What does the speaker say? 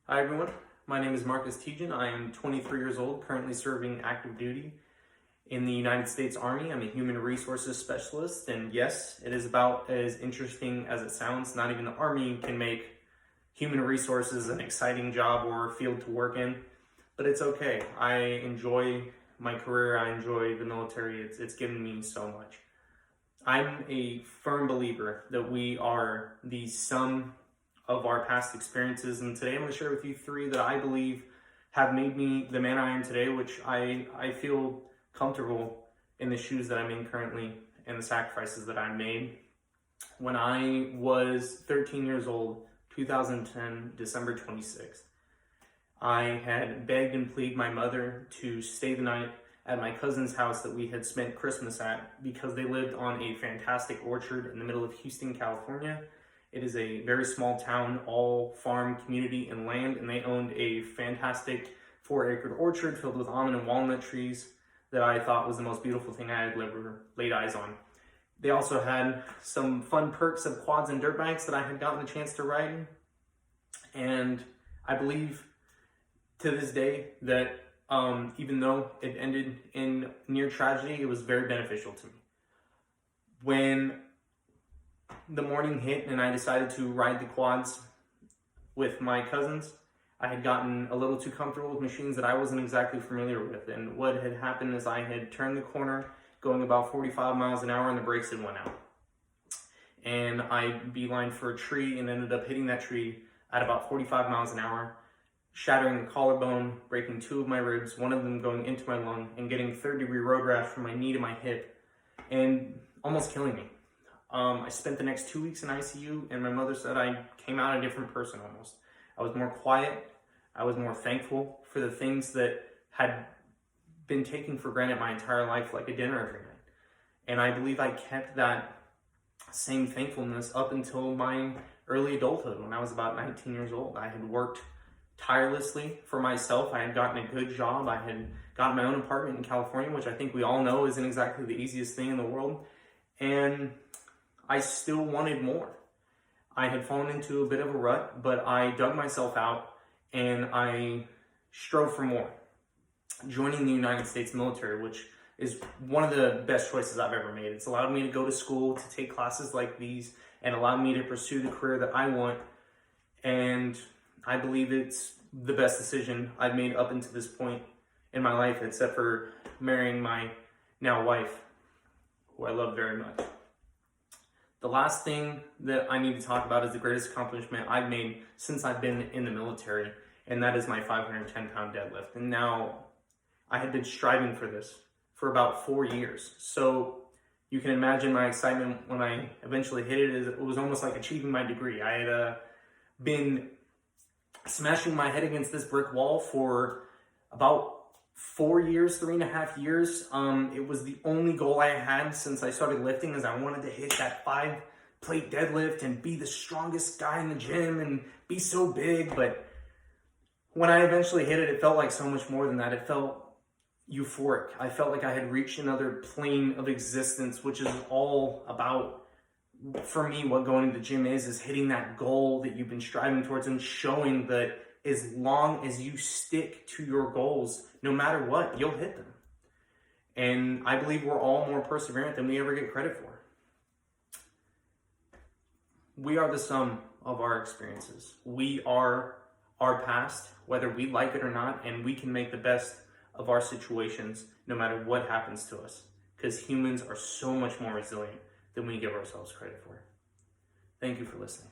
Hi everyone, my name is Marcus Tejan. I am 23 years old, currently serving active duty in the United States Army. I'm a human resources specialist, and yes, it is about as interesting as it sounds. Not even the Army can make human resources an exciting job or field to work in, but it's okay. I enjoy my career, I enjoy the military, it's given me so much. I'm a firm believer that we are the sum of our past experiences, and today I'm going to share with you three that I believe have made me the man I am today, which I feel comfortable in the shoes that I'm in currently and the sacrifices that I made. When I was 13 years old, 2010, December 26th, I had begged and pleaded my mother to stay the night at my cousin's house that we had spent Christmas at because they lived on a fantastic orchard in the middle of Houston, California. It is a very small town, all farm, community, and land, and they owned a fantastic 4-acre orchard filled with almond and walnut trees that I thought was the most beautiful thing I had ever laid eyes on. They also had some fun perks of quads and dirt bikes that I had gotten the chance to ride, and I believe to this day that even though it ended in near tragedy, it was very beneficial to me. When the morning hit and I decided to ride the quads with my cousins, I had gotten a little too comfortable with machines that I wasn't exactly familiar with. And what had happened is I had turned the corner going about 45 miles an hour and the brakes had went out. And I beelined for a tree and ended up hitting that tree at about 45 miles an hour, shattering the collarbone, breaking 2 of my ribs, one of them going into my lung, and getting 3rd-degree road rash from my knee to my hip, and almost killing me. I spent the next 2 weeks in ICU, and my mother said I came out a different person almost. I was more quiet. I was more thankful for the things that had been taken for granted my entire life, like a dinner every night. And I believe I kept that same thankfulness up until my early adulthood, when I was about 19 years old. I had worked tirelessly for myself. I had gotten a good job. I had gotten my own apartment in California, which I think we all know isn't exactly the easiest thing in the world. And I still wanted more. I had fallen into a bit of a rut, but I dug myself out and I strove for more. Joining the United States military, which is one of the best choices I've ever made. It's allowed me to go to school, to take classes like these, and allowed me to pursue the career that I want. And I believe it's the best decision I've made up until this point in my life, except for marrying my now wife, who I love very much. The last thing that I need to talk about is the greatest accomplishment I've made since I've been in the military, and that is my 510-pound deadlift. And now, I had been striving for this for about 4 years. So you can imagine my excitement when I eventually hit it. It was almost like achieving my degree. I had been smashing my head against this brick wall for about 4 years, 3.5 years. It was the only goal I had since I started lifting, is I wanted to hit that 5-plate deadlift and be the strongest guy in the gym and be so big. But when I eventually hit it, it felt like so much more than that. It felt euphoric. I felt like I had reached another plane of existence, which is all about, for me, what going to the gym is hitting that goal that you've been striving towards and showing that as long as you stick to your goals, no matter what, you'll hit them. And I believe we're all more perseverant than we ever get credit for. We are the sum of our experiences. We are our past, whether we like it or not, and we can make the best of our situations no matter what happens to us, because humans are so much more resilient than we give ourselves credit for. Thank you for listening.